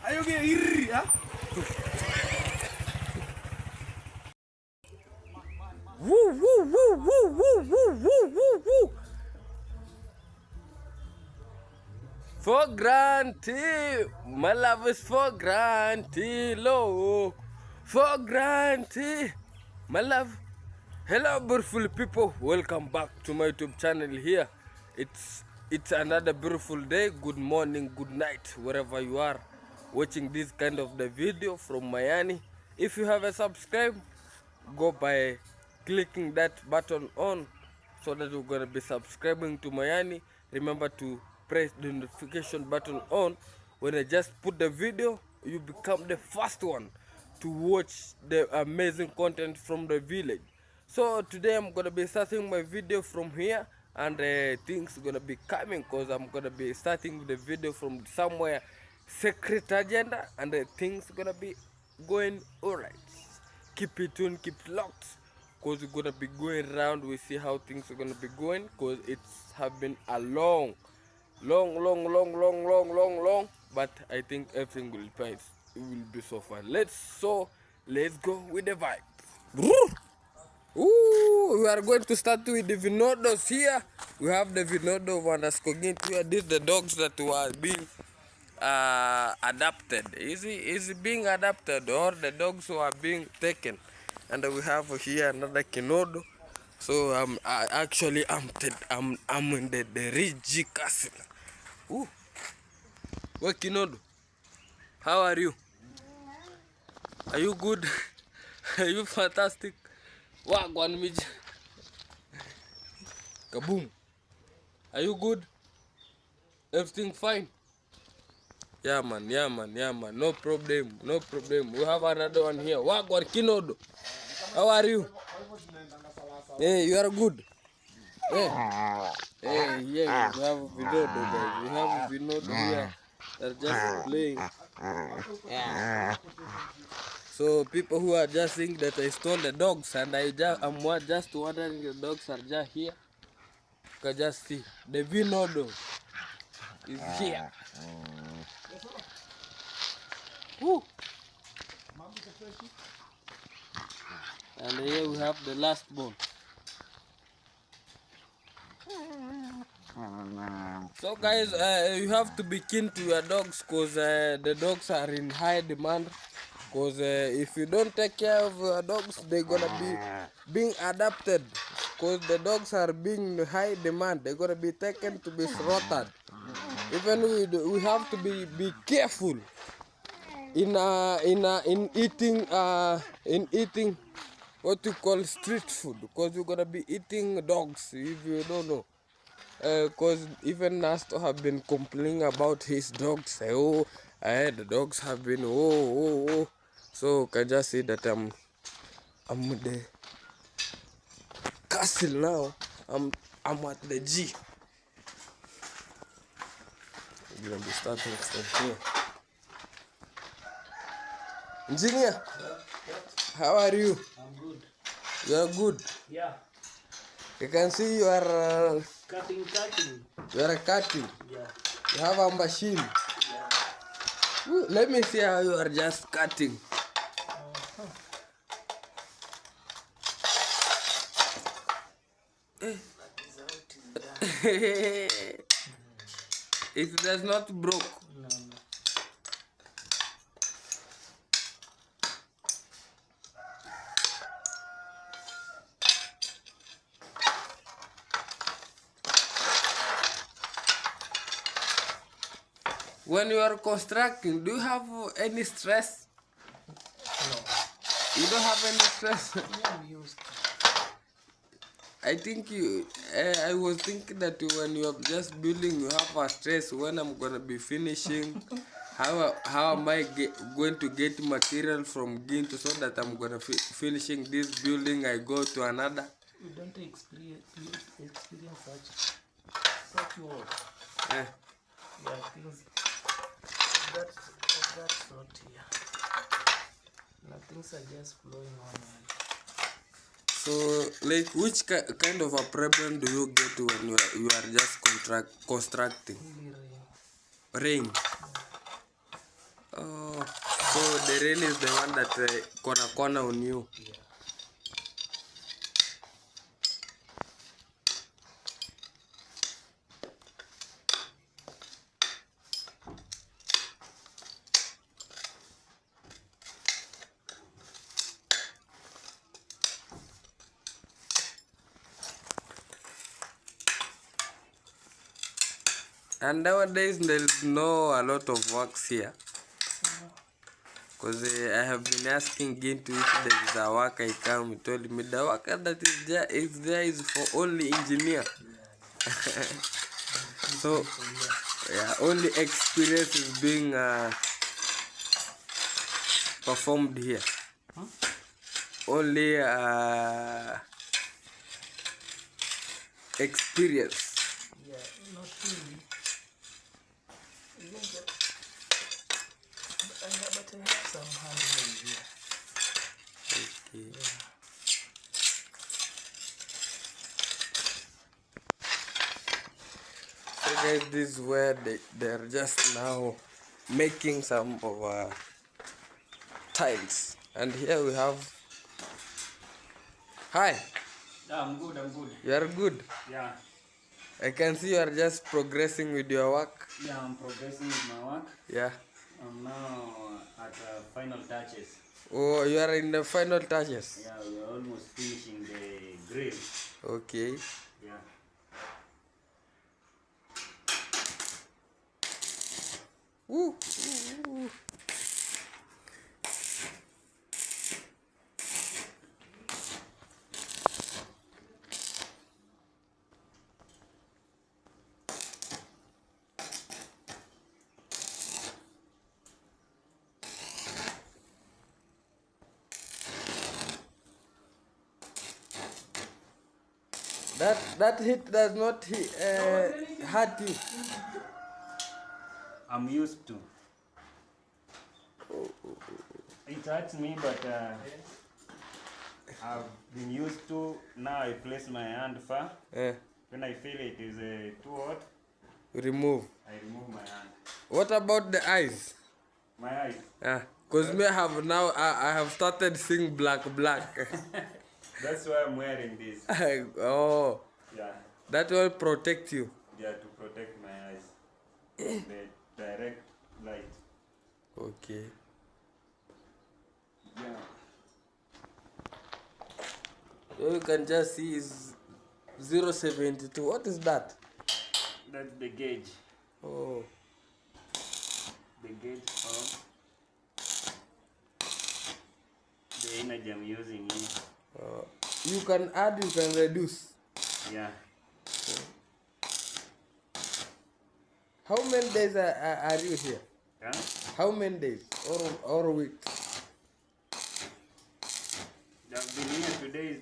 Ayo ke iri ah. Woo woo woo woo woo woo woo woo woo. For granted, my love is for granted, look. For granted, my love. Hello, beautiful people. Welcome back to my YouTube channel. Here, it's another beautiful day. Good morning, good night, wherever you are watching this kind of the video from Miami. If you haven't subscribed, go by clicking that button on so that you're gonna be subscribing to Miami. Remember to press the notification button on. When I just put the video, you become the first one to watch the amazing content from the village. So today I'm gonna be starting my video from here, and things gonna be coming because I'm gonna be starting the video from somewhere secret agenda, and things gonna be going alright. Keep it tuned, keep it locked, because we're gonna be going around. We see how things are gonna be going, because it's have been a long, but I think everything will be, it will be so fun. Let's go with the vibe. Ooh, we are going to start with the vinodos here. We have the vinodo Vanascogin here. These the dogs that were being adapted. Is he being adapted, or the dogs who are being taken? And we have here another kinodo. So I'm in the Rigi Castle. Ooh, what kinodo? How are you? Are you good? Are you fantastic? Wagwan mij. Kaboom. Are you good? Everything fine? Yeah man. No problem. We have another one here. Wagwan kinodo. How are you? Hey, you are good. Hey, yeah, we have vinodo, guys. We have vinodo here. They're just playing. So people who are just saying that I stole the dogs, and I'm just wondering the dogs are just here. You can just see the vinodo is here. Woo. And here we have the last bone. So guys, you have to be keen to your dogs, because the dogs are in high demand. Because if you don't take care of your dogs, they're gonna be being adapted. Because the dogs are being in high demand, they're gonna be taken to be slaughtered. Even we have to be careful in eating what you call street food, because you're gonna be eating dogs if you don't know. Because even Nasto have been complaining about his dogs. The dogs have been So can just say that I'm with the castle now. I'm at the G. We're gonna be starting from here. Engineer, how are you? I'm good. You are good. Yeah. You can see you are Cutting. You are cutting. Yeah. You have a machine. Yeah. Ooh, let me see how you are just cutting. It does not broke. No. When you are constructing, do you have any stress? No. You don't have any stress? Yeah, we used to. I think I was thinking that when you are just building, you have a stress. When I'm gonna be finishing, how am I going to get material from Ginto so that I'm gonna finishing this building? I go to another. We don't experience such work. Yeah. Yeah, things that sort here. Now things are just flowing on. So, like, which kind of a problem do you get when you are just constructing? Only rain. Rain. So the rain is the one that corner on you. Yeah. And nowadays there's no a lot of works here. Because I have been asking Gintu if there is a work I come. He told me the worker that is there is for only engineer. So yeah, only experience is being performed here. Huh? Only experience. Yeah, not really. But I have some handmade here. Okay. Yeah. So guys, this is where they're just now making some of tiles. And here we have... Hi, Yeah, I'm good. you are good. Yeah. I can see you are just progressing with your work. Yeah, I'm progressing with my work. Yeah. I'm now at final touches. Oh, you are in the final touches. Yeah, we're almost finishing the grill. Okay. Yeah. Woo. Woo. That hit does not hurt you. I'm used to. It hurts me, but I've been used to. Now I place my hand far. When I feel it is too hot, Remove. I remove my hand. What about the eyes? My eyes. Because me have now I have started seeing black. That's why I'm wearing this. Oh, Yeah. that will protect you. Yeah, to protect my eyes. The direct light. Okay. Yeah. So you can just see is 0.72. What is that? That's the gauge. Oh. The gauge of the energy I'm using here. You can add, you can reduce. Yeah. How many days are you here? Yeah. How many days or weeks? I've been here. Today is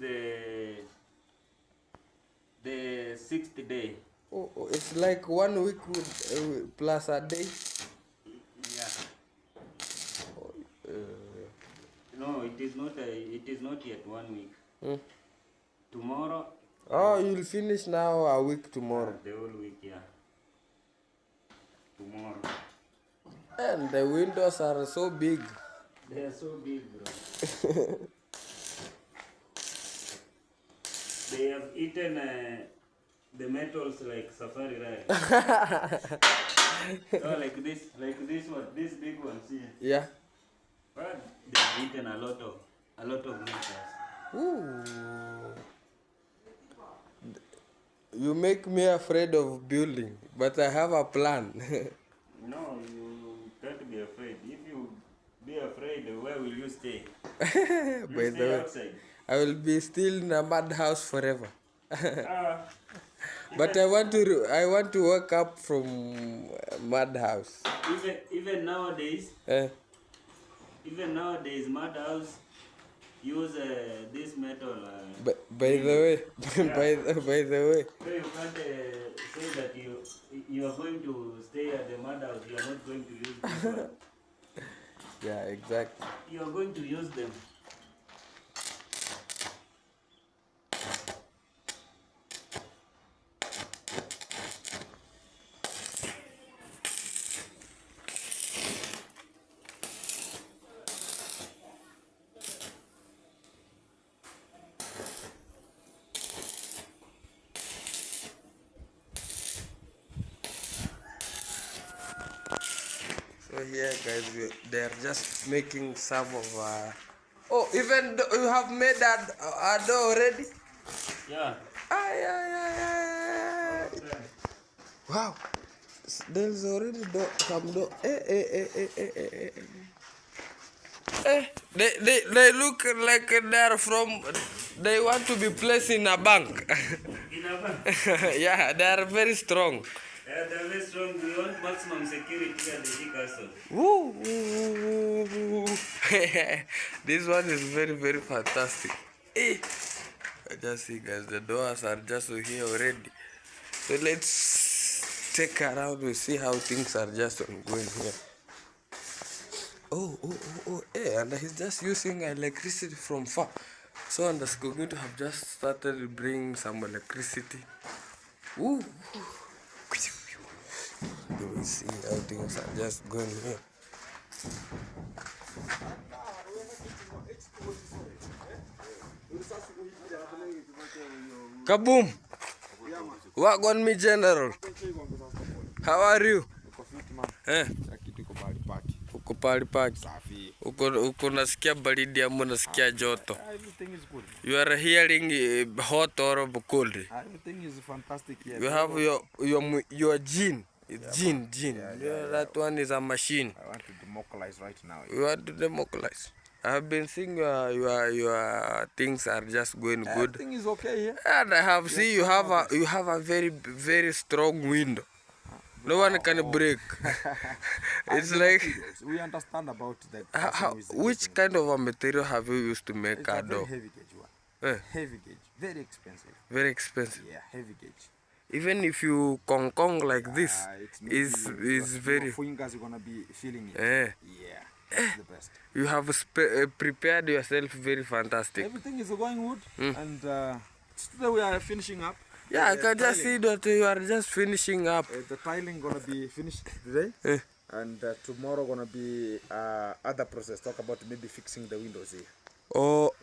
the 6th day. Oh, it's like 1 week with, plus a day. Yeah. No, it is not. It is not yet 1 week. Tomorrow. Oh, you'll finish now a week tomorrow. The whole week, yeah. Tomorrow. And the windows are so big. They are so big, bro. They have eaten the metals like safari ride. Oh, like this one, this big ones here. Yeah. But they've eaten a lot of metals. Ooh. You make me afraid of building, but I have a plan. No, you can't be afraid. If you be afraid, where will you stay? By the way, outside. I will be still in a mad house forever. But I want to wake up from mad house. Even nowadays, mad house use this metal. By the way, by the way. So you can't say that you are going to stay at the mad house. You are not going to use this one. Yeah, exactly. You are going to use them. over here, guys, they're just making some of. Oh, even you have made a dough already. Yeah. Ay. Wow, there's already some dough. They look like they're from. They want to be placed in a bank. In a bank? Yeah, they are very strong. Yeah, they're very strong. We want maximum security at the tea castle. Woo. This one is very, very fantastic. I just see, guys, the doors are just here already. So let's take around and see how things are just ongoing here. Oh, and he's just using electricity from far. So and that's going to have just started bringing some electricity. Ooh. Do we see how things are just going here? Kaboom! What on me, General? How are you? Uko pali paki. Uko nasikia baridi ama nasikia joto? Everything is good. You are hearing hot or cold? Everything is fantastic here. You have your gene. It's gene. Yeah, that one is a machine. I want to democratize right now. You want to democratize? I have been seeing your things are just going good. Everything is okay here. And I have seen you have a very strong window. No one can break. It's like we understand about the which kind of a material have you used to make a door? Heavy gauge one. Heavy gauge, very expensive. Very expensive. Yeah, heavy gauge. Even if you kong like this, is very. Your fingers are gonna be feeling it. Yeah, it's the best. You have prepared yourself very fantastic. Everything is going good, and today we are finishing up. Yeah, I can just see that you are just finishing up. The tiling gonna be finished today, and tomorrow gonna be other process. Talk about maybe fixing the windows here. Oh.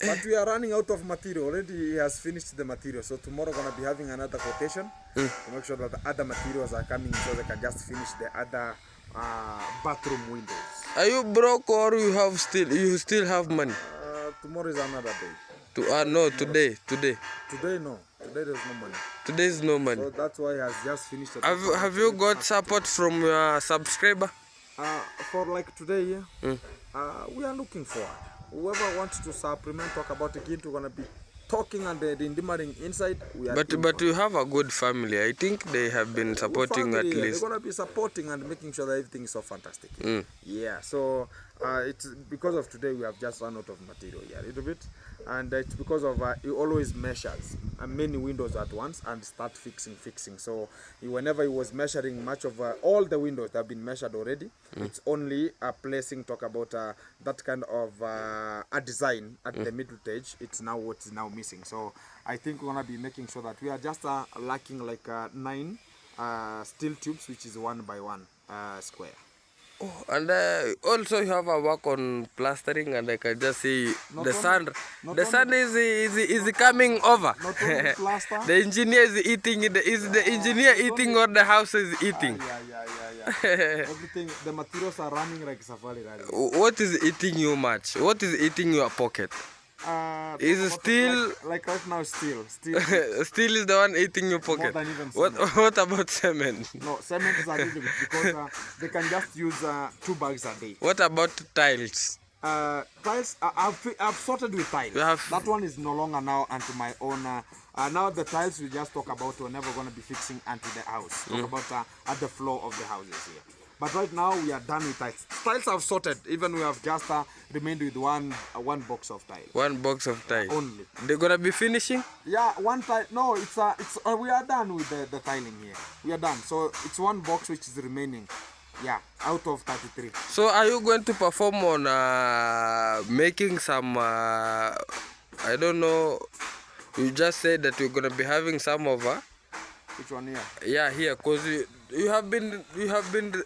But we are running out of material. Already he has finished the material. So tomorrow gonna be having another quotation to make sure that the other materials are coming so they can just finish the other bathroom windows. Are you broke or you still have money? Tomorrow is another day. No, today. Today no. Today there's no money. Today is no money. So that's why he has just finished it. Have you got support from your subscriber? For like today, we are looking for whoever wants to supplement, talk about again, we're gonna be talking and the indimating inside. But you have a good family. I think they have been supporting at least. They're gonna be supporting and making sure that everything is so fantastic. Yeah. So it's because of today we have just run out of material here a little bit, and it's because of he always measures many windows at once and start fixing. So whenever he was measuring much of all the windows that have been measured already, it's only placing talk about that kind of a design at the middle stage. It's now what's now missing. So I think we're gonna be making sure that we are just lacking like 9 steel tubes, which is 1 by 1 square. Oh, and also you have a work on plastering, and I can just see the sun is coming over. Not only plaster. The engineer is eating. Is the engineer eating or the house is eating? Yeah. Everything, the materials are running like safari rally. What is eating you much? What is eating your pocket? Is still like right now still still is the one eating your pocket. More than even what about cement? No, cement is a little bit because they can just use 2 bags a day. What about tiles? Tiles, I've sorted with tiles. That one is no longer now onto my own. Now the tiles we just talk about, we're never going to be fixing onto the house. Talk about at the floor of the houses here. But right now we are done with tiles. Tiles have sorted. Even we have just remained with one box of tiles. 1 box of tiles. Only. They're gonna be finishing? Yeah, 1 tile. No, it's we are done with the tiling here. We are done. So it's 1 box which is remaining. Yeah, out of 33. So are you going to perform on making some? I don't know. You just said that you're gonna be having some of. Which one here? Yeah, here, cause you have been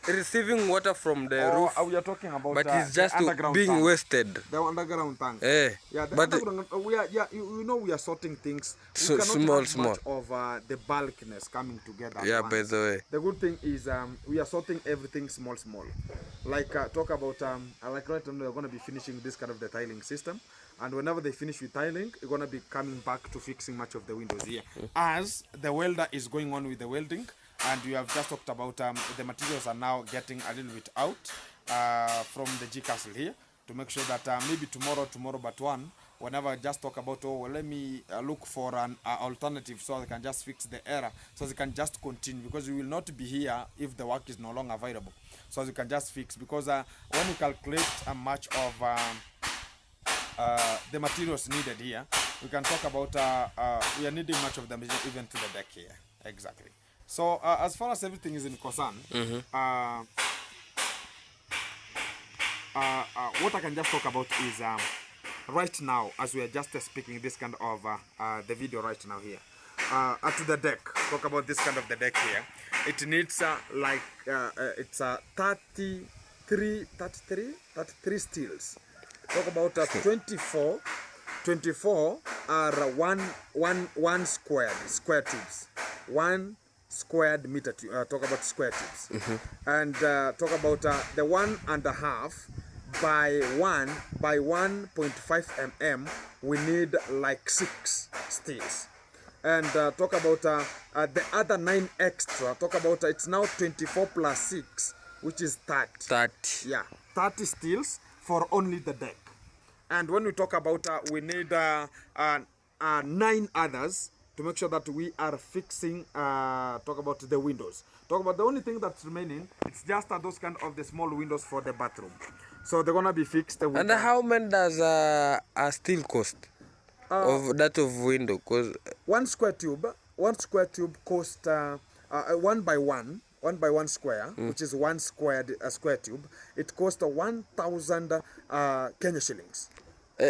receiving water from the roof. We are talking about but it's just being tank. wasted. The underground tank. Yeah, the but underground, we are, you know, we are sorting things. So, we cannot have small. much of the bulkiness coming together. Yeah, by the way. The good thing is we are sorting everything small. Like talk about like right now we're gonna be finishing this kind of the tiling system, and whenever they finish with tiling, we're gonna be coming back to fixing much of the windows here. As the welder is going on with the welding, and we have just talked about the materials are now getting a little bit out from the G Castle here, to make sure that maybe tomorrow but one, whenever I just talk about, oh, well, let me look for an alternative so I can just fix the error, so they can just continue, because we will not be here if the work is no longer available. So they can just fix, because when we calculate a much of the materials needed here, we can talk about we are needing much of them even to the deck here. Exactly. So as far as everything is in concern, what I can just talk about is right now, as we are just speaking this kind of the video right now here, to the deck, talk about this kind of the deck here. It needs like it's 33 steels. Talk about 24 are one square tubes, one squared meter talk about square tubes, and talk about the 1.5 by 1.5 mm. We need like 6 steels, and talk about the other 9 extra. Talk about it's now 24 plus 6, which is 30. Yeah, 30 steels for only the deck. And when we talk about we need 9 others to make sure that we are fixing, talk about the windows. Talk about the only thing that's remaining, it's just those kind of the small windows for the bathroom. So they're gonna be fixed. And how much does a steel cost of that of window? Cause one square tube cost 1 by 1 square, which is one square tube. It costs 1,000 Kenya shillings.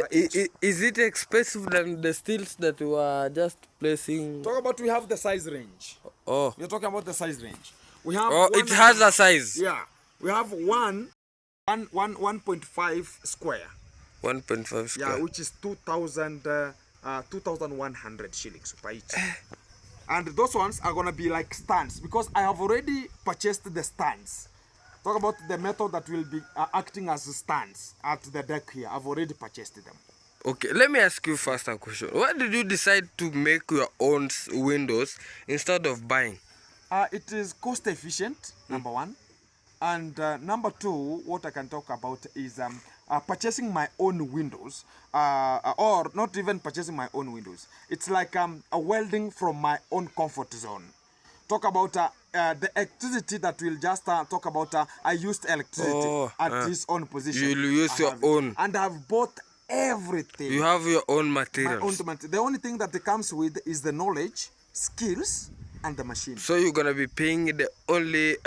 Is it expensive than the steels that we are just placing? Talk about we have the size range. Oh, we're talking about the size range. We have. Oh, it has a size. Yeah, we have 1.5 square. 1.5 square. Yeah, which is 2,100 shillings per each. And those ones are gonna be like stands, because I have already purchased the stands. Talk about the method that will be acting as stands at the deck here. I've already purchased them. Okay, let me ask you first a question. Why did you decide to make your own windows instead of buying? It is cost efficient, number one. And number two, what I can talk about is purchasing my own windows, or not even purchasing my own windows. It's like a welding from my own comfort zone. Talk about the electricity that will just talk about I used electricity at this own position. You'll use your own. And I've bought everything. You have your own materials. The only thing that it comes with is the knowledge, skills, and the machine. So you're going to be paying the only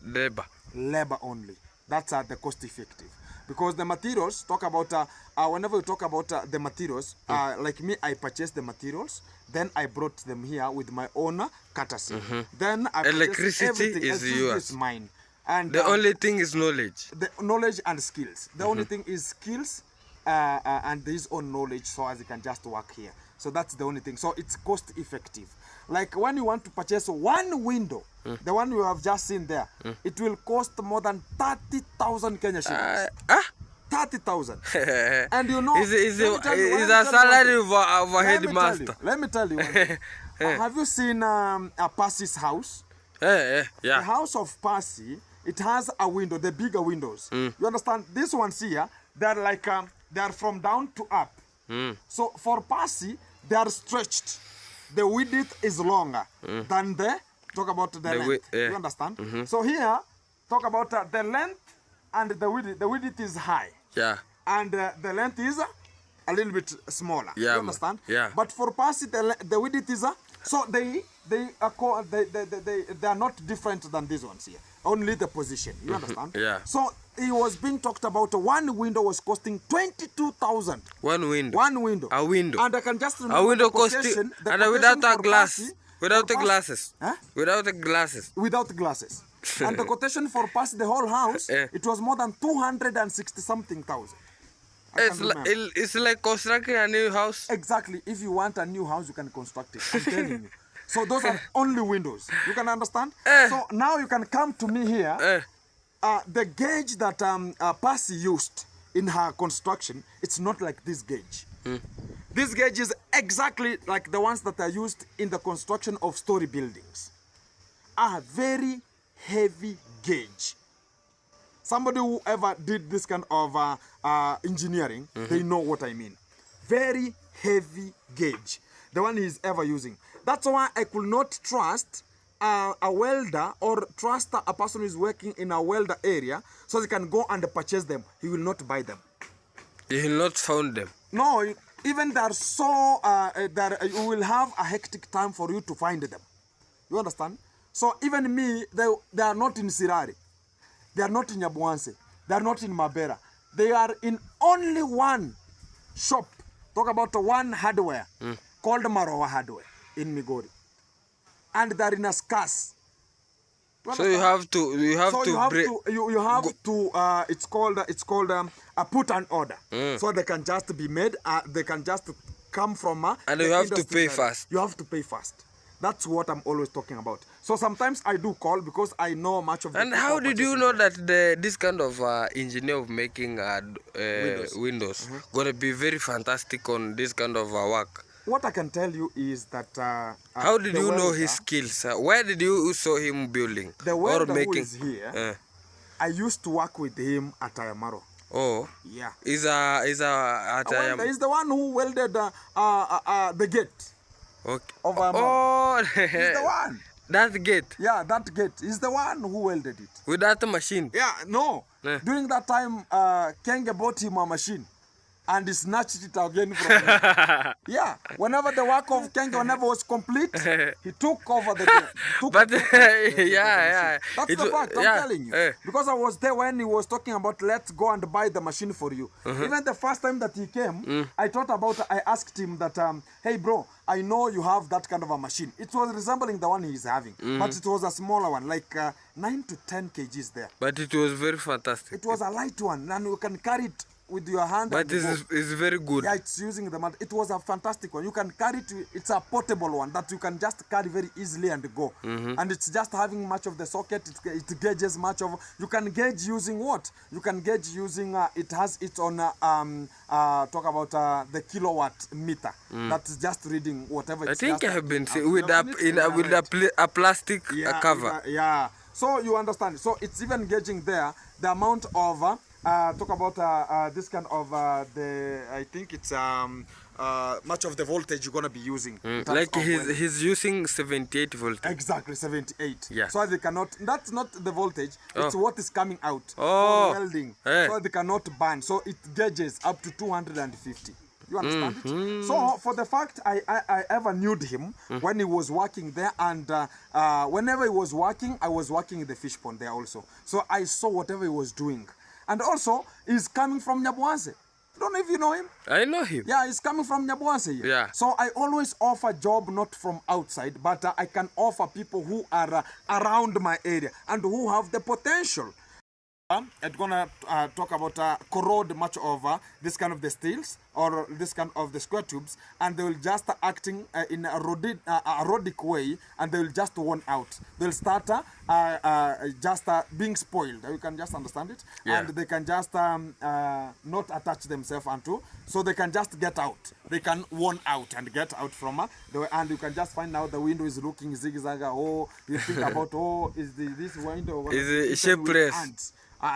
labor. Labor only. That's the cost effective. Because the materials, talk about, whenever you talk about the materials, like me, I purchased the materials, then I brought them here with my own courtesy. Then I electricity is yours. Is mine. And the only thing is knowledge. The knowledge and skills. The only thing is skills and his own knowledge, so as he can just work here. So that's the only thing. So it's cost effective. Like when you want to purchase one window, the one you have just seen there, it will cost more than 30,000 Kenya shillings. 30,000. And you know, is a salary of a headmaster. Let me tell you. Have you seen Percy's house? Yeah. The house of Percy, it has a window, the bigger windows. You understand? These ones here, they're like they are from down to up. So for Percy, they are stretched. The width is longer than the, talk about the length. You understand? So here, talk about the length and the width. The width is high. Yeah. And the length is a little bit smaller. Yeah. You understand? Yeah. But for Percy, the width is so they are not different than these ones here. Only the position. You understand? Yeah. So it was being talked about. One window was costing 22,000. One window. One window. A window. And I can just remember a window costing, and without a glass. Without the pass- glasses. Huh? Without the glasses. Without glasses. And the quotation for pass the whole house, Eh. it was more than 260 something thousand. I It's can remember. it's like constructing a new house. Exactly. If you want a new house, you can construct it. I'm telling you. So those are only windows. You can understand? So now you can come to me here. The gauge that Percy used in her construction, it's not like this gauge. This gauge is exactly like the ones that are used in the construction of story buildings. A very heavy gauge. Somebody who ever did this kind of engineering, they know what I mean. Very heavy gauge. The one he's ever using. That's why I could not trust a welder or trust a person who is working in a welder area so they can go and purchase them. He will not buy them. You will not found them. No, even they're so that you will have a hectic time for you to find them. You understand? So even me, they are not in Sirari. They are not in Yabuanse. They are not in Mabera. They are in only one shop. Talk about one hardware called Marowa Hardware in Migori. And they're in a scarce. So you have to it's called a put an order. So they can just be made, they can just come from and the you have to industry pay that- fast. You have to pay fast. That's what I'm always talking about. So sometimes I do call because I know much of the And people how did you purchasing know them. that this kind of engineer of making windows gonna be very fantastic on this kind of work? What I can tell you is that How did the you know welder- his skills? Where did you saw him building The or welder who making? is here, I used to work with him at Ayamaro. Oh, Yeah. is a He's the one who welded the gate okay. of Ayamaro. Oh, He's the one. that gate Yeah, that gate. He's the one who welded it. with that machine. Yeah, no. Yeah. During that time, Kenge bought him a machine and he snatched it again from him. Yeah, whenever the work of Kenge whenever was complete, he took over the gate. But yeah, That's it the wa- fact, I'm yeah, telling you. eh. Because I was there when he was talking about let's go and buy the machine for you. Even the first time that he came, I asked him that, hey bro, I know you have that kind of a machine. It was resembling the one he's having, but it was a smaller one, like 9 to 10 kgs there. But it was very fantastic. It was a light one, and you can carry it with your hand. But and go. it's very good. Yeah, it's using the mat. It was a fantastic one. You can carry it. It's a portable one that you can just carry very easily and go. And it's just having much of the socket. It gauges much of. You can gauge using what? You can gauge using. It has its own. Talk about the kilowatt meter. That's just reading whatever. I It's think just I have been I've seeing with seen it in the a plastic cover. yeah. So you understand. So it's even gauging there the amount of talk about this kind of I think it's much of the voltage you're gonna be using. in terms Like of welding. he's using 78 volts. Exactly 78. Yeah. So they cannot. That's not the voltage. It's what is coming out Oh. for welding. Eh. So they cannot burn. So it gauges up to 250. You understand it? So for the fact I ever knew him when he was working there, and whenever he was working, I was working in the fish pond there also. So I saw whatever he was doing, and also he's coming from Nyabuanse. Don't know if you know him. I know him. Yeah, he's coming from Nyabuanse here. Yeah. So I always offer job not from outside, but I can offer people who are around my area and who have the potential. I'm gonna talk about corrode much of this kind of the steels or this kind of the square tubes, and they will just acting in a rodic way, and they will just worn out. They'll start just being spoiled. You can just understand it, Yeah. and they can just not attach themselves onto, so they can just get out. They can worn out and get out from and you can just find out the window is looking zigzag. Oh, you think about is this window Is it eaten with shapeless? ants?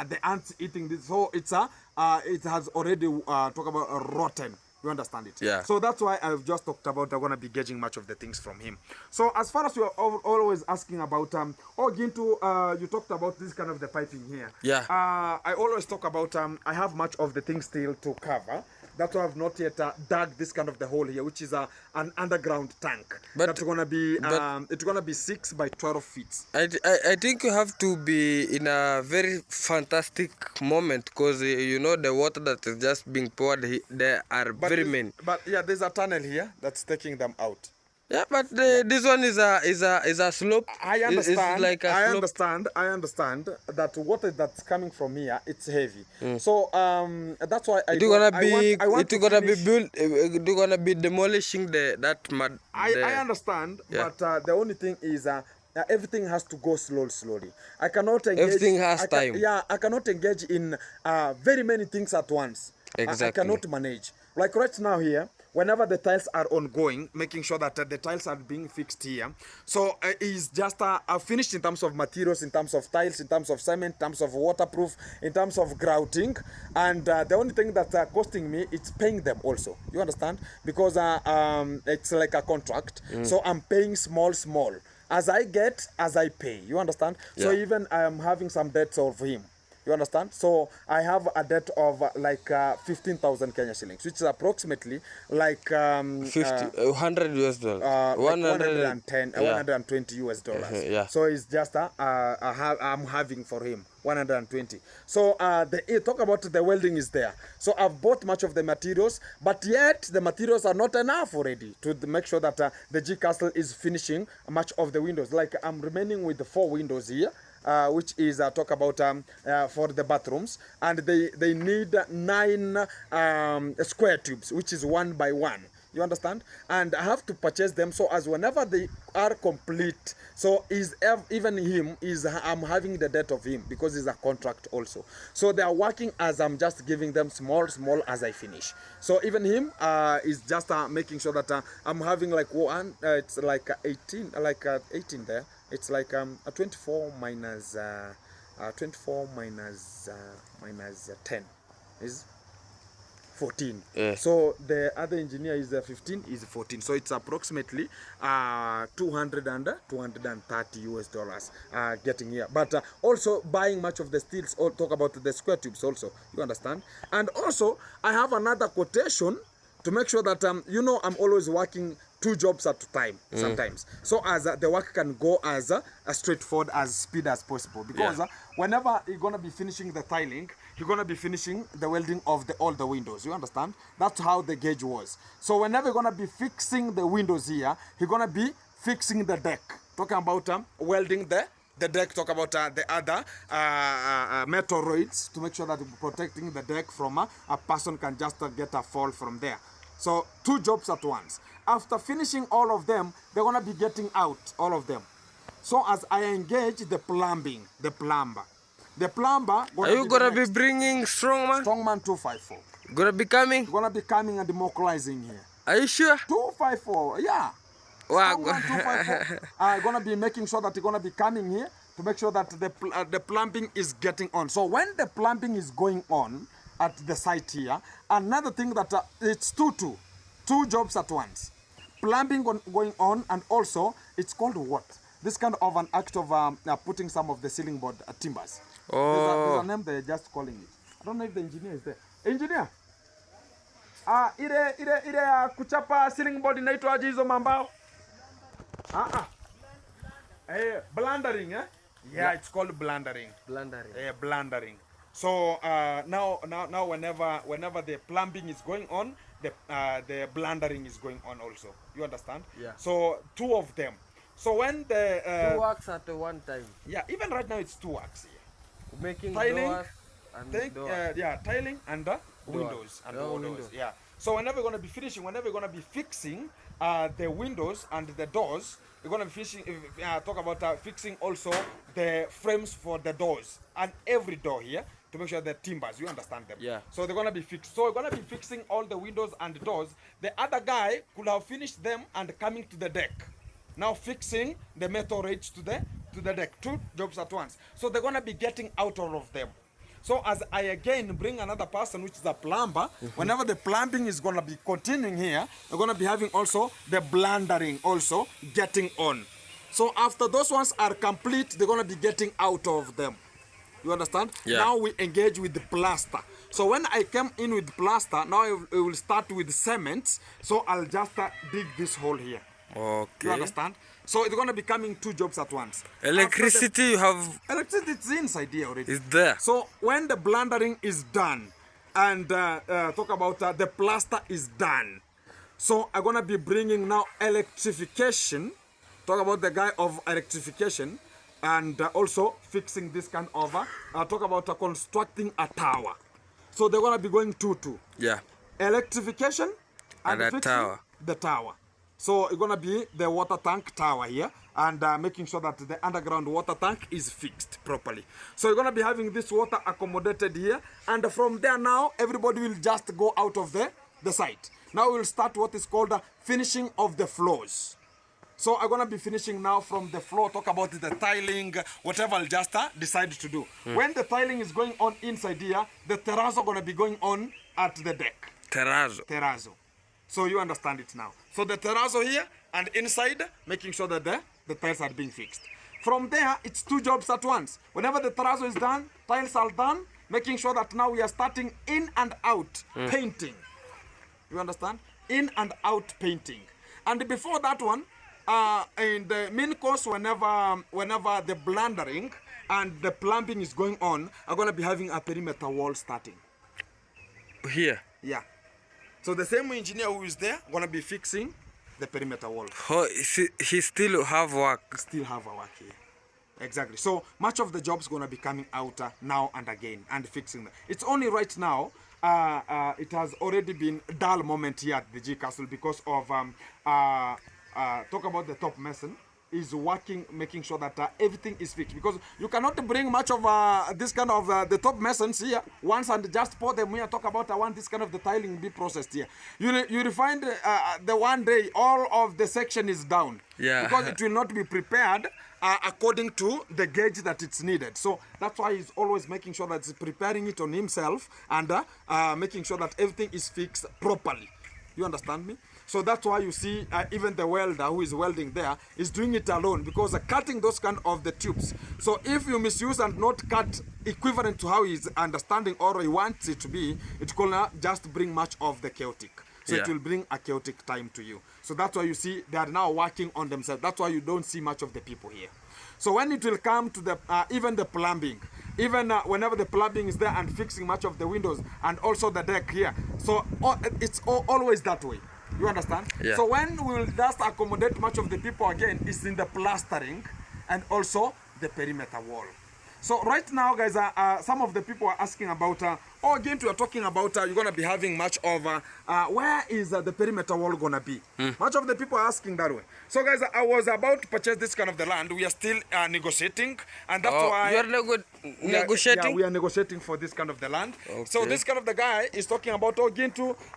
The ants eating this, so it's it has already talk about rotten. You understand it? Yeah. So that's why I've just talked about. I'm gonna be gauging much of the things from him. So as far as you are always asking about Gintu, you talked about this kind of the piping here. Yeah. I always talk about I have much of the things still to cover. That's why I've not yet dug this kind of the hole here, which is an underground tank. But- that's gonna be it's gonna be 6 by 12 feet. I think you have to be in a very fantastic moment, because you know the water that is just being poured, there are very many. But yeah, there's a tunnel here that's taking them out. Yeah, but this one is a slope. I It's understand. like a I slope. understand. I understand that water that's coming from here, it's heavy. So that's why It gonna be I want it to gonna be finish. built. It gonna be demolishing that mud. I understand, Yeah. but the only thing is everything has to go slowly. I cannot engage. Everything has time. Yeah, I cannot engage in very many things at once. I Exactly. cannot manage. Like right now here, whenever the tiles are ongoing, making sure that the tiles are being fixed here. So it's just finished in terms of materials, in terms of tiles, in terms of cement, in terms of waterproof, in terms of grouting. And the only thing that's costing me, it's paying them also. You understand? Because it's like a contract. So I'm paying small. As I get, as I pay. You understand? So Yeah. even I am having some debts of him. You understand? So I have a debt of 15,000 Kenya shillings, which is approximately like 100 US dollars. like 110, Yeah. 120 US dollars. Yeah. So it's just I'm having for him 120. So talk about the welding is there. So I've bought much of the materials, but yet the materials are not enough already to make sure that the G Castle is finishing much of the windows. Like I'm remaining with the 4 windows here. Which is talk about for the bathrooms, and they need 9 square tubes, which is 1 by 1. You understand? And I have to purchase them, so as whenever they are complete, so even him is I'm having the debt of him because it's a contract also. So they are working as I'm just giving them small as I finish. So even him is just making sure that I'm having like one. It's like 18 there. It's like a 24 minus 10 is 14. Yeah. So the other engineer is 15 is 14. So it's approximately 230 US dollars getting here. But also buying much of the steels. Or talk about the square tubes also. You understand? And also I have another quotation to make sure that I'm always working 2 jobs at a time sometimes, so as the work can go as straightforward, as speed as possible, because whenever you're gonna be finishing the tiling, you're gonna be finishing the welding of all the windows. You understand? That's how the gauge was. So whenever you're gonna be fixing the windows here, you're gonna be fixing the deck. Talking about welding the deck, talk about the other metal rods to make sure that you're protecting the deck from a person can just get a fall from there. So 2 jobs at once. After finishing all of them, they're gonna be getting out, all of them. So as I engage the plumber. Are you gonna be bringing strongman? Strongman 254. Gonna be coming? Gonna be coming and demobilizing here. Are you sure? 254, yeah. Wow. Strongman 254. I'm gonna be making sure that you're gonna be coming here to make sure that the plumbing is getting on. So when the plumbing is going on at the site here, another thing that it's 2 jobs at once. Plumbing going on, and also it's called what? This kind of an act of putting some of the ceiling board timbers. There's a name they're just calling it. I don't know if the engineer is there. Engineer, ile kuchapa ceiling board inaitwaje hizo mambao? Blundering, eh? Yeah, it's called blundering. Blundering. So now whenever the plumbing is going on, the blundering is going on also. You understand? Yeah. So 2 of them. So when the 2 works at one time. yeah, even right now it's 2 works here. Making Tiling, doors and doors. tiling and windows and Oh, doors. windows. Yeah. So whenever you're gonna be finishing, whenever you're gonna be fixing the windows and the doors, you're gonna be fixing. Talk about fixing also the frames for the doors and every door here to make sure the timbers. You understand them? Yeah. So they're gonna be fixed. So we're gonna be fixing all the windows and doors. The other guy could have finished them and coming to the deck. Now fixing the metal rails to the deck. 2 jobs at once. So they're gonna be getting out all of them. So as I again bring another person, which is a plumber, whenever the plumbing is gonna be continuing here, we're gonna be having also the blundering also getting on. So after those ones are complete, they're gonna be getting out of them. You understand? Yeah. Now we engage with the plaster. So when I come in with plaster, now I will start with cement. So I'll just dig this hole here. Okay. You understand? So it's going to be coming 2 jobs at once. Electricity you have Electricity is inside here already. is there. So when the blundering is done and talk about the plaster is done, So I'm gonna be bringing now electrification. Talk about the guy of electrification, and also fixing this kind of. Talk about constructing a tower. So they're gonna be going two. Yeah. Electrification and And a fixing tower. the tower. So it's gonna be the water tank tower here, and making sure that the underground water tank is fixed properly. So you're gonna be having this water accommodated here, and from there now everybody will just go out of the site. Now we'll start what is called the finishing of the floors. So I'm gonna be finishing now from the floor, talk about the tiling, whatever I'll just decide to do. When the tiling is going on inside here, the terrazzo gonna be going on at the deck. Terrazzo. So you understand it now. So the terrazzo here and inside, making sure that the tiles are being fixed. From there, it's two jobs at once. Whenever the terrazzo is done, tiles are done, making sure that now we are starting in and out painting. You understand? In and out painting. And before that one, in the main course, whenever the blendering and the plumbing is going on, I'm gonna be having a perimeter wall starting. Here. Yeah. So the same engineer who is there gonna be fixing the perimeter wall. Oh, he still have work. Still have a work here. Exactly. So much of the job's gonna be coming out now and again and fixing them. It's only right now. It has already been a dull moment here at the G Castle because of talk about the top mason is working, making sure that everything is fixed, because you cannot bring much of this kind of the top masons here once and just pour them here. Talk about I want this kind of the tiling be processed here. You find the one day all of the section is down, because it will not be prepared according to the gauge that it's needed. So that's why he's always making sure that he's preparing it on himself and making sure that everything is fixed properly. You understand me? So that's why you see even the welder who is welding there is doing it alone, because cutting those kind of the tubes. So if you misuse and not cut equivalent to how he's understanding or he wants it to be, it will just bring much of the chaotic. So it will bring a chaotic time to you. So that's why you see they are now working on themselves. That's why you don't see much of the people here. So when it will come to the even the plumbing, even whenever the plumbing is there and fixing much of the windows and also the deck here, so it's always that way. You understand? Yeah. So when we will just accommodate much of the people again is in the plastering and also the perimeter wall. So right now, guys, some of the people are asking about, again, we are talking about, you're going to be having much of, where is the perimeter wall going to be? Much of the people are asking that way. So, guys, I was about to purchase this kind of the land. We are still negotiating, and that's why... You are negotiating? Yeah, we are negotiating for this kind of the land. Okay. So this kind of the guy is talking about, again,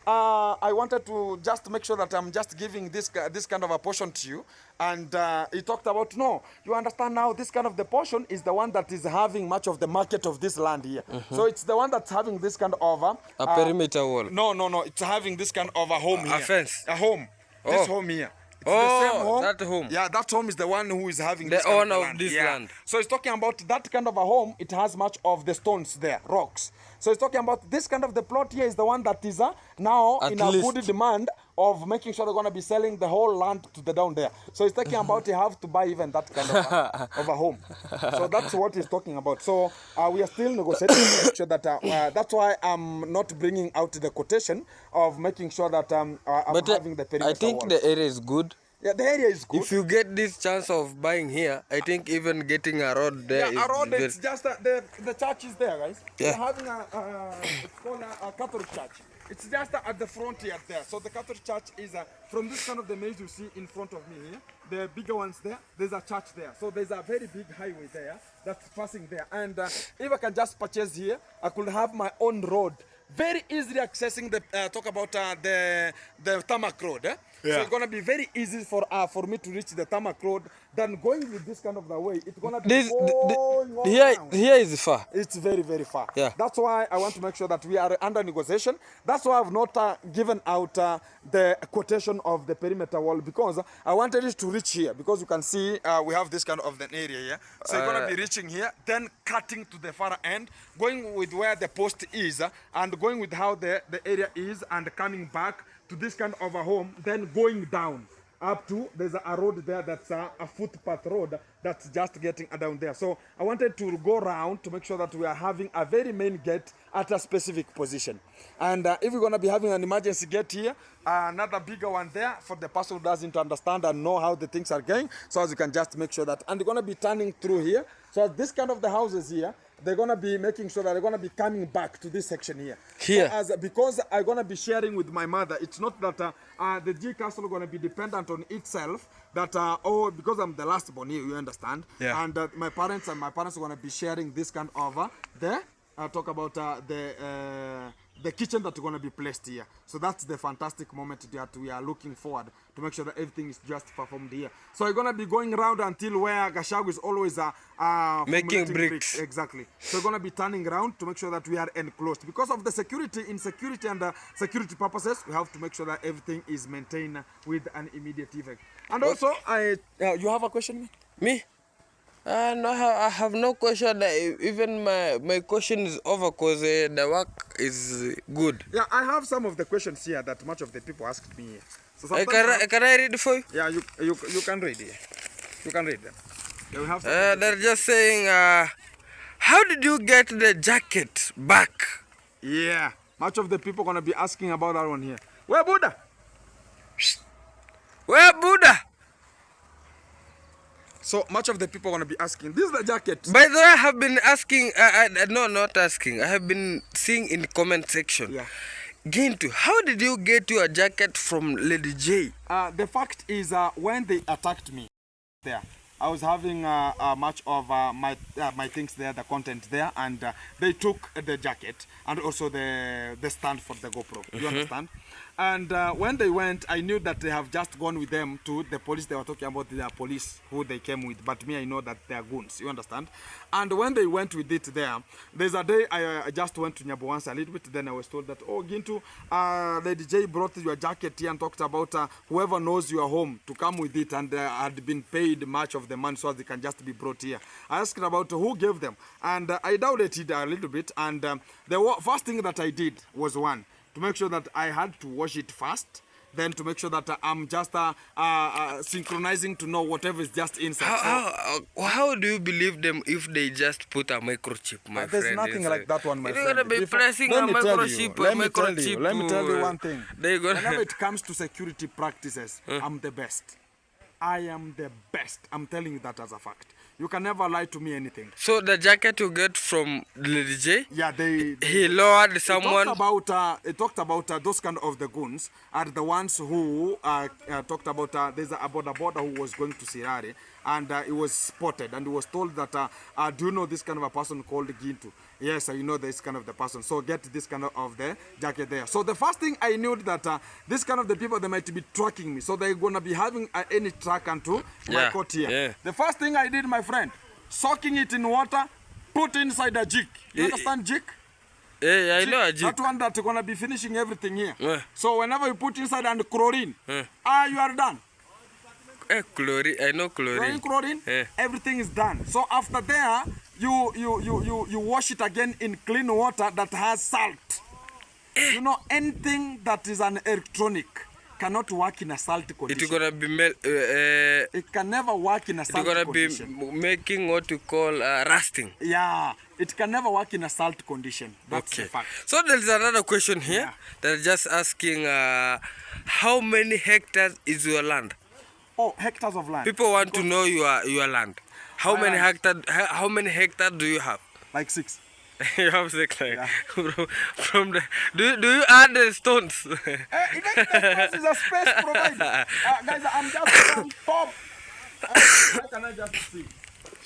I wanted to just make sure that I'm just giving this kind of a portion to you. And he talked about, no, you understand now, this kind of the portion is the one that is having much of the market of this land here. So it's the one that's having this kind of a perimeter wall. No, it's having this kind of a home here. A fence. A home. This home here. It's the same home. That home. Yeah, that home is the one who is having the owner of this land. So he's talking about that kind of a home. It has much of the stones there, rocks. So he's talking about this kind of the plot here is the one that is now in a good demand of making sure they're going to be selling the whole land to the down there. So he's talking about you have to buy even that kind of a home. So that's what he's talking about. So we are still negotiating to make sure that that's why I'm not bringing out the quotation of making sure that I'm having the perimeter I think wall. the area is good. Yeah, the area is good. If you get this chance of buying here, I think even getting a road there a road, it's just the church is there, guys. Yeah. We're having it's called a Catholic church. It's just at the front here there. So the Catholic church is from this kind of the maze you see in front of me here, the bigger ones there, there's a church there. So there's a very big highway there that's passing there. And if I can just purchase here, I could have my own road. Very easily accessing the talk about the tarmac road. Yeah. So it's gonna be very easy for me to reach the tarmac road than going with this kind of the way. It's gonna be here is far. It's very, very far. Yeah. That's why I want to make sure that we are under negotiation. That's why I've not given out the quotation of the perimeter wall, because I wanted it to reach here, because you can see we have this kind of an area here. So you're gonna be reaching here, then cutting to the far end, going with where the post is, and going with how the area is, and coming back to this kind of a home, then going down. up to, there's a road there that's a footpath road that's just getting down there. So I wanted to go around to make sure that we are having a very main gate at a specific position. And if we're going to be having an emergency gate here, another bigger one there for the person who doesn't understand and know how the things are going, so as you can just make sure that, and you're going to be turning through here. So this kind of the houses here, they're going to be making sure that they're going to be coming back to this section here. Here. So because I'm going to be sharing with my mother, it's not that the G castle is going to be dependent on itself, that, oh, because I'm the last born here, you understand? Yeah. And my parents are going to be sharing this kind of there. Talk about the kitchen that is going to be placed here. So that's the fantastic moment that we are looking forward to make sure that everything is just performed here. So we're going to be going around until where Gashagu is always making bricks. Exactly. So we're going to be turning around to make sure that we are enclosed. Because of the security, and security purposes, we have to make sure that everything is maintained with an immediate effect. And also, you have a question? Me? No, I have no question. Even my question is over because the work is good. Yeah, I have some of the questions here that much of the people asked me. So can I read for you? Yeah, you can read it. You can read them. Yeah, we have they're just saying, how did you get the jacket back? Yeah, much of the people gonna be asking about that one here. Where Buddha? Where Buddha? So much of the people are going to be asking, this is the jacket. By the way, I have been asking, no, not asking. I have been seeing in the comment section. Yeah. Gintu, how did you get your jacket from Lady J? The fact is, when they attacked me there, I was having much of my things there, the content there, and they took the jacket and also the stand for the GoPro. You understand? And when they went, I knew that they have just gone with them to the police. They were talking about the police who they came with, but me, I know that they are goons. You understand? And when they went with it there, there's a day I just went to Nyabowansa a little bit. Then I was told that, oh, Gintu, Lady J brought your jacket here and talked about whoever knows your home to come with it, and had been paid much of the money so they can just be brought here. I asked about who gave them, and I doubted it a little bit. And the first thing that I did was one, to make sure that I had to wash it first, then to make sure that I'm just synchronizing to know whatever is just inside. How do you believe them if they just put a microchip, my friend? There's nothing inside? like that one, my friend. You're going to be pressing a microchip. Let me tell you one thing. Whenever Whenever it comes to security practices, I'm the best. I am the best. I'm telling you that as a fact. You can never lie to me anything. So the jacket you get from Lady J? Yeah, he lowered someone. He talked about those kind of the goons are the ones who talked about there's a border who was going to Sirare, and he was spotted, and he was told that do you know this kind of a person called Gintu? Yes, you know this kind of the person. So get this kind of the jacket there. So the first thing I knew that this kind of the people, they might be tracking me. So they're gonna be having any track onto my coat here. Yeah. The first thing I did, my friend, soaking it in water, put inside a jig. You understand jig? Yeah, I know a jig. That one that's gonna be finishing everything here. Yeah. So whenever you put inside and chlorine, you are done. Chlorine, I know chlorine. Chlorine, everything is done. So after there, you wash it again in clean water that has salt. You know, anything that is an electronic cannot work in a salty condition. It's gonna be it can never work in a salty condition. It's gonna be making what you call rusting. Yeah, it can never work in a salt condition. That's the fact. So there's another question here. Yeah. They're just asking, how many hectares is your land? Oh, hectares of land. People want to know your land. How many hectares do you have? Like 6. You have 6, like, yeah. From the do you add the stones? The stones is a space provided. Guys, I'm just on top. How can I just see?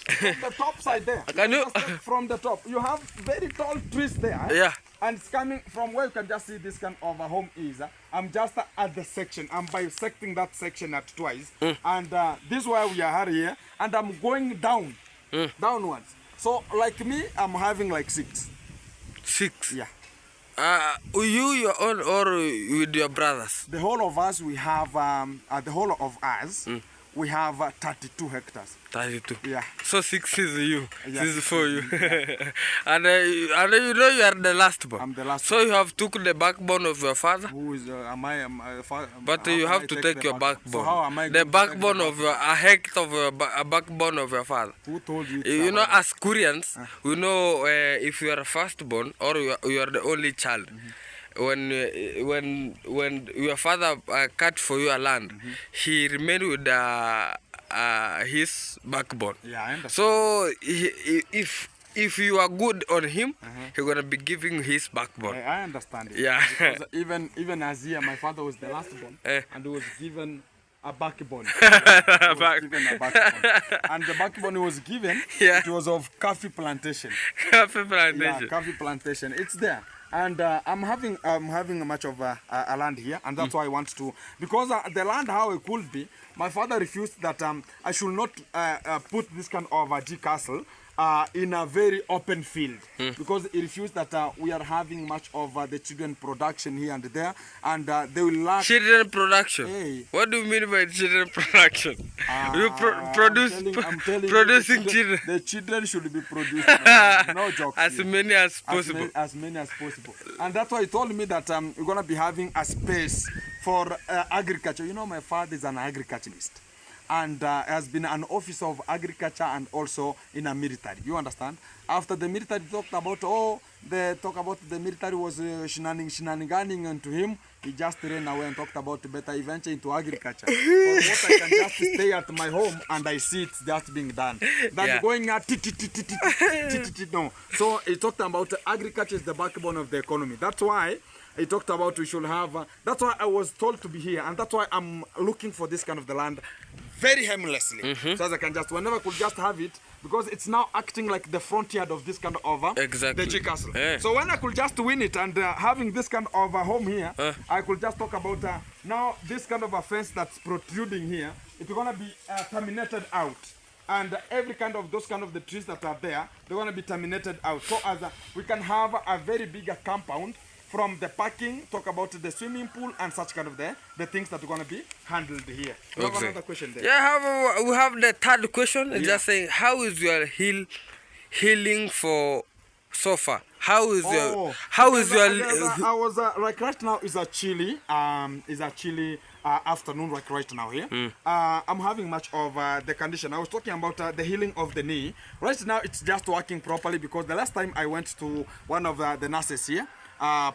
From the top side there. Can you? From the top, you have very tall trees there. Yeah. And it's coming from where you can just see this kind of a home is. I'm just at the section. I'm bisecting that section at twice. And this is where we are here. And I'm going down, downwards. So like me, I'm having like 6. 6? Yeah. Your own or with your brothers? The whole of us, we have, the whole of us, we have 32 hectares. 32. Yeah. So 6 is you. Yeah. 6 is for you. And you know you are the last one. I'm the last So you have took the backbone of your father. Who is, But how you can have I to take take the your backbone? So how am I the going to take the backbone of your, a hect of your, a backbone of your father. Who told you? You know, as Koreans, we know if you are a firstborn or you are the only child. When your father cut for your land, he remained with his backbone. Yeah, I understand. So if you are good on him, he's gonna be giving his backbone. I understand it. Yeah. Because even as here, my father was the last born, and he was given a backbone. Given a backbone. And the backbone he was given, it was of coffee plantation. Coffee plantation. Yeah, coffee plantation. It's there. And I'm having much of a land here, and that's why I want to, because the land how it could be, my father refused that I should not put this kind of a G castle in a very open field, because he refused that we are having much of the children production here and there, and they will lack children production. Hey. What do you mean by children production? You produce I'm telling producing you, children. the children should be produced. No jokes. As here. many as possible. As many as possible. And that's why he told me that we're gonna be having a space for agriculture. You know, my father is an agriculturalist, and has been an officer of agriculture and also in a military. You understand? After the military talked about, the military was shenaniganing into him, he just ran away and talked about better venture into agriculture. For what I can just stay at my home and I see it just being done. That's going at no. So he talked about agriculture is the backbone of the economy. That's why he talked about we should have, that's why I was told to be here, and that's why I'm looking for this kind of the land very harmlessly, so as I can just, whenever I could just have it, because it's now acting like the frontier of this kind of exactly. the G castle. Yeah. So when I could just win it and having this kind of home here, I could just talk about now this kind of a fence that's protruding here, it's gonna be terminated out. And every kind of those kind of the trees that are there, they're gonna be terminated out. So as we can have a very bigger compound from the parking, talk about the swimming pool and such kind of the things that are going to be handled here. You have another question there? Yeah, we have the third question. It's just saying, how is your healing for so far? How is your I was like right now is a chilly afternoon like right now here. I'm having much of the condition. I was talking about the healing of the knee. Right now it's just working properly, because the last time I went to one of the nurses here,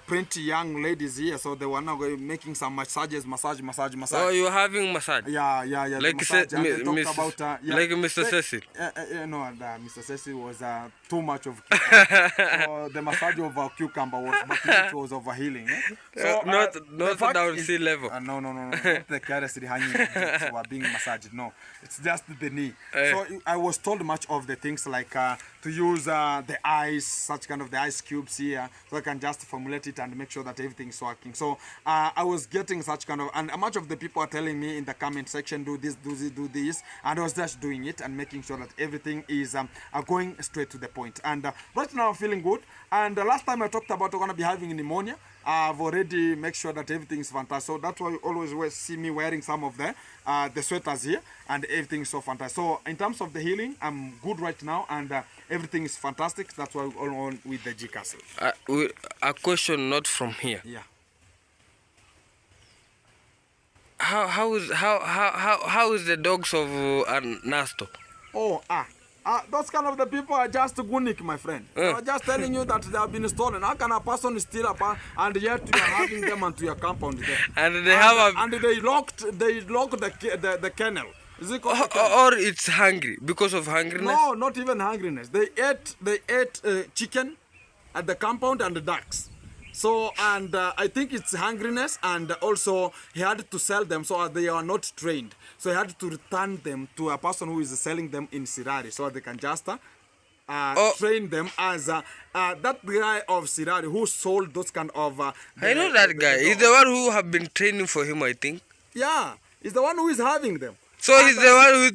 pretty young ladies here, so they were now making some massage. Oh, you're having massage? Yeah. Like like Mr. Cecil? No, Mr. Cecil was too much of so the massage of a cucumber was, but it was of a healing. So, not down sea level. No. Not the carelessly hanging were being massaged. No, it's just the knee. So I was told much of the things like to use the ice, such kind of the ice cubes here, so I can just formulate it and make sure that everything is working. So I was getting such kind of, and much of the people are telling me in the comment section, do this, do this, and I was just doing it and making sure that everything is going straight to the point. And right now I'm feeling good. And the last time I talked about we're going to be having pneumonia, I've already made sure that everything is fantastic. So that's why you always see me wearing some of the sweaters here, and everything is so fantastic. So in terms of the healing, I'm good right now, and everything is fantastic. That's why we're on with the G Castle. A question not from here. Yeah. How is the dogs of Nasto? Those kind of the people are just gunic, my friend. I'm just telling you that they have been stolen. How can a person steal and yet you are having them onto your compound there? And they have they locked the kennel. Is it called or it's hungry because of hungriness? No, not even hungriness. They ate chicken at the compound and the ducks. So, and I think it's hungriness, and also he had to sell them, so they are not trained. So he had to return them to a person who is selling them in Sirari, so they can just train them as that guy of Sirari who sold those kind of... I know that guy. He's the one who have been training for him, I think. Yeah, he's the one who is having them. So and he's the one who...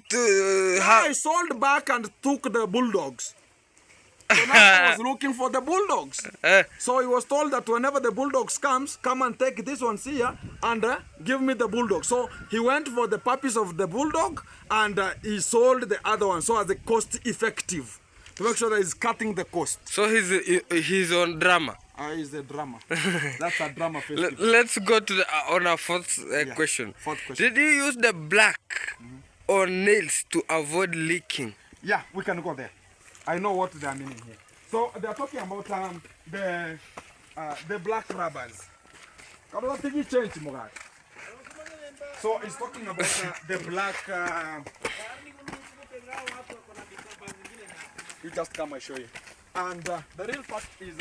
he sold back and took the bulldogs. So now he was looking for the bulldogs. So he was told that whenever the bulldogs come and take this one here and give me the bulldog. So he went for the puppies of the bulldog and he sold the other one. So as a cost effective to make sure that he's cutting the cost. So he's on drama. He's a drama. That's a drama festival. Let's go to the, on our fourth question. Fourth question. Did you use the black on nails to avoid leaking? Yeah, we can go there. I know what they are meaning here. So they are talking about the black rubbers. So it's talking about the black. You just come, I show you. And the real fact is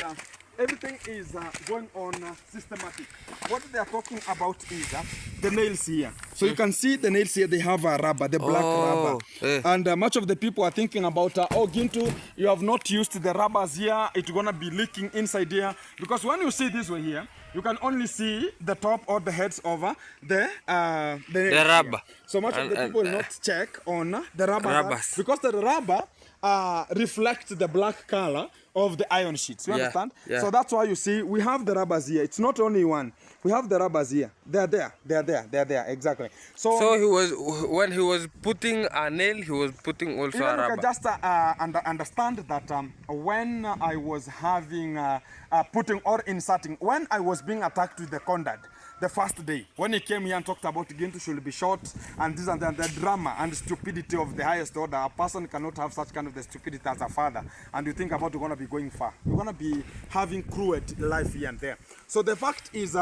everything is going on systematic. What they are talking about is the nails here. So you can see the nails here, they have a rubber, the black rubber. And much of the people are thinking about, oh, Gintu, you have not used the rubbers here, it's going to be leaking inside here. Because when you see this way here, you can only see the top or the heads of the rubber. Here. So much of the people will not check on the rubbers. Because the rubber reflects the black color of the iron sheets. You understand? Yeah. So that's why you see we have the rubbers here. It's not only one. We have the rubbers here. They're there. Exactly. So he was, when he was putting a nail, he was putting also a rubber. You can just understand that when I was having putting or inserting, when I was being attacked with the condad, the first day, when he came here and talked about Gintu should be shot and this and that, the drama and stupidity of the highest order, a person cannot have such kind of the stupidity as a father. And you think about you're going to be going far. You're going to be having cruel life here and there. So the fact is,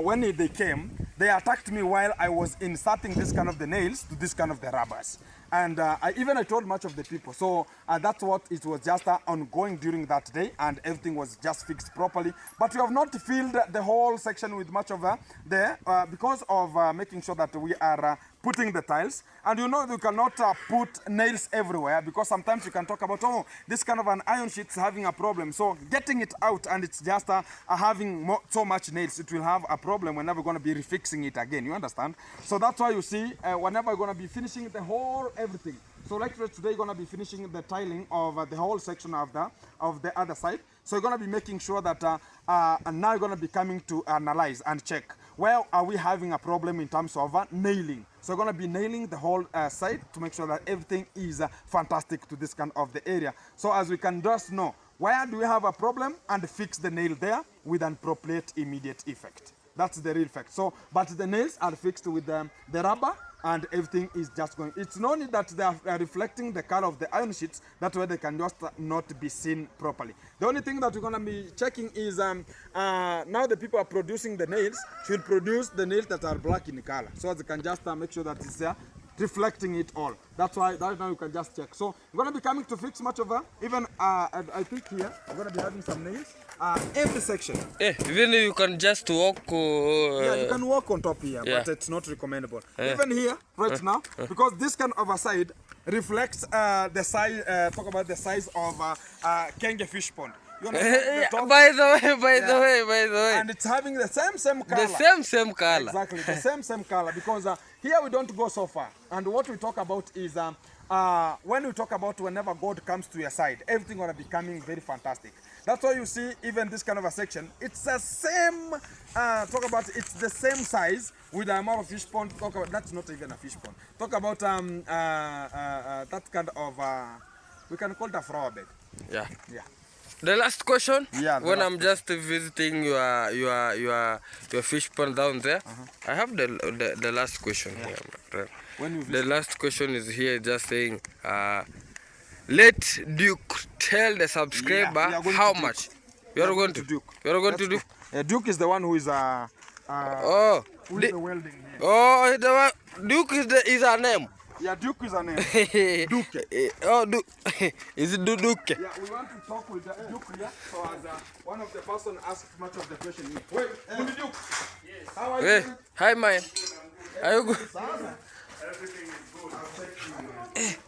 when they came, they attacked me while I was inserting this kind of the nails to this kind of the rubbers. And I told much of the people. So that's what it was just ongoing during that day, and everything was just fixed properly. But we have not filled the whole section with much of there because of making sure that we are putting the tiles. And you know you cannot put nails everywhere, because sometimes you can talk about, oh, this kind of an iron sheet is having a problem. So getting it out and it's just having so much nails, it will have a problem whenever we're going to be refixing it again. You understand? So that's why you see whenever we're going to be finishing the whole everything. So like today you're going to be finishing the tiling of the whole section of the other side. So you're going to be making sure that and now you're going to be coming to analyze and check where are we having a problem in terms of nailing. So we're going to be nailing the whole side to make sure that everything is fantastic to this kind of the area. So as we can just know, where do we have a problem and fix the nail there with an appropriate immediate effect. That's the real fact. So, but the nails are fixed with the rubber and everything is just going. It's no need that they are reflecting the color of the iron sheets. That way they can just not be seen properly. The only thing that we're going to be checking is now the people are producing the nails should produce the nails that are black in color. So they can just make sure that it's there, reflecting it all. That's why right now you can just check. So we're going to be coming to fix much of even I think here we're going to be having some nails every section. Even you can just walk. Yeah, you can walk on top here, but it's not recommendable. Even here right now, because this kind of a side reflects the size. Talk about the size of Kenge fish pond. By the way. And it's having the same color. The same color. Exactly, the same color. Because here we don't go so far. And what we talk about is when we talk about whenever God comes to your side, everything gonna be coming very fantastic. That's why you see even this kind of a section. It's the same. Talk about it's the same size with the amount of fish pond. Talk about that's not even a fish pond. Talk about that kind of we can call it a flower bed. Yeah. The last question. Yeah. When I'm just visiting your fish pond down there, I have the last question here. The last question is here, just saying, let Duke tell the subscriber how much you are going to do. You are going to do. Duke is the one who is the welding here. Oh, the one, Duke is a name. Yeah, Duke is a name. Duke. Oh, Duke. Is it Duke? Yeah, we want to talk with Duke here. So as one of the person asked much of the question. Wait, Duke. Yes. How are you? Hi, man. Are you good? Everything is good.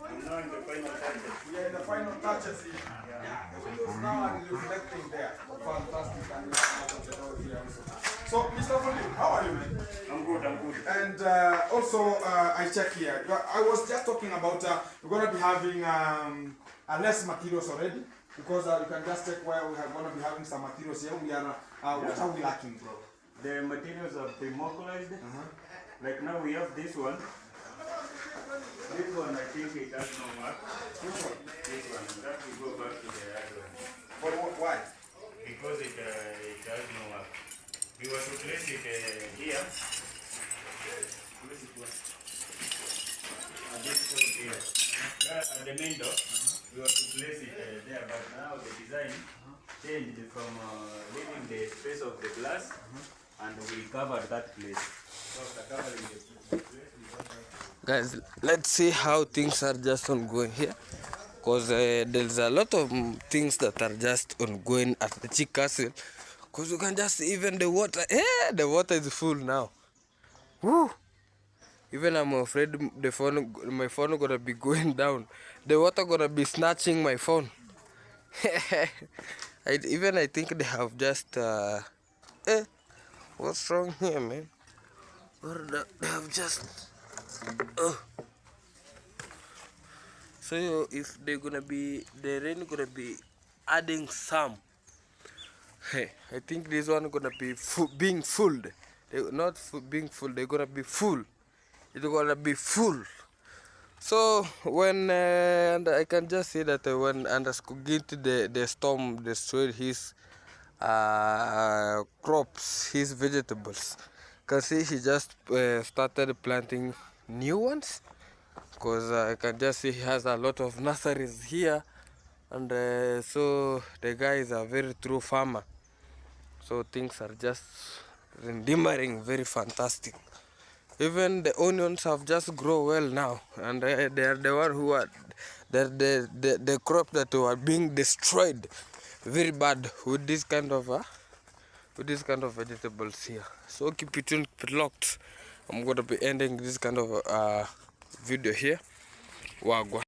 I'm now in the final touches. We are in the final touches here. Yeah, the windows now are reflecting there. Fantastic. So, Mr. Fully, how are you, man? I'm good. And also, I check here. I was just talking about we're going to be having less materials already. Because you can just check where we are going to be having some materials here. We are, what are we lacking, bro? The materials are pre-mobilized. Like now we have this one. This one I think it has no mark. Which one? This one. That will go back to the other one. For what? Why? Because it has no mark. We were to place it here. Place it one. At this point here. At the main door. We were to place it there, but now the design changed from leaving the space of the glass and we covered that place. So after covering the place, we covered. Guys, let's see how things are just ongoing here, because there's a lot of things that are just ongoing at the Chick Castle, because you can just even the water, the water is full now. Woo! Even I'm afraid my phone gonna be going down. The water gonna be snatching my phone. I think they have just what's wrong here, man? They have just so if they're gonna be, the rain gonna be adding some. Hey, I think this one gonna be being fooled. They not being full. They're gonna be full. It's gonna be full. So when and I can just say that when Andascogit the storm destroyed his crops, his vegetables, can see he just started planting new ones, because I can just see he has a lot of nurseries here, and so the guy is a very true farmer. So things are just rendering very fantastic. Even the onions have just grown well now, and they are the one who are the crop that were being destroyed very bad with this kind of vegetables here. So keep it locked. I'm gonna be ending this kind of video here. Wagwa.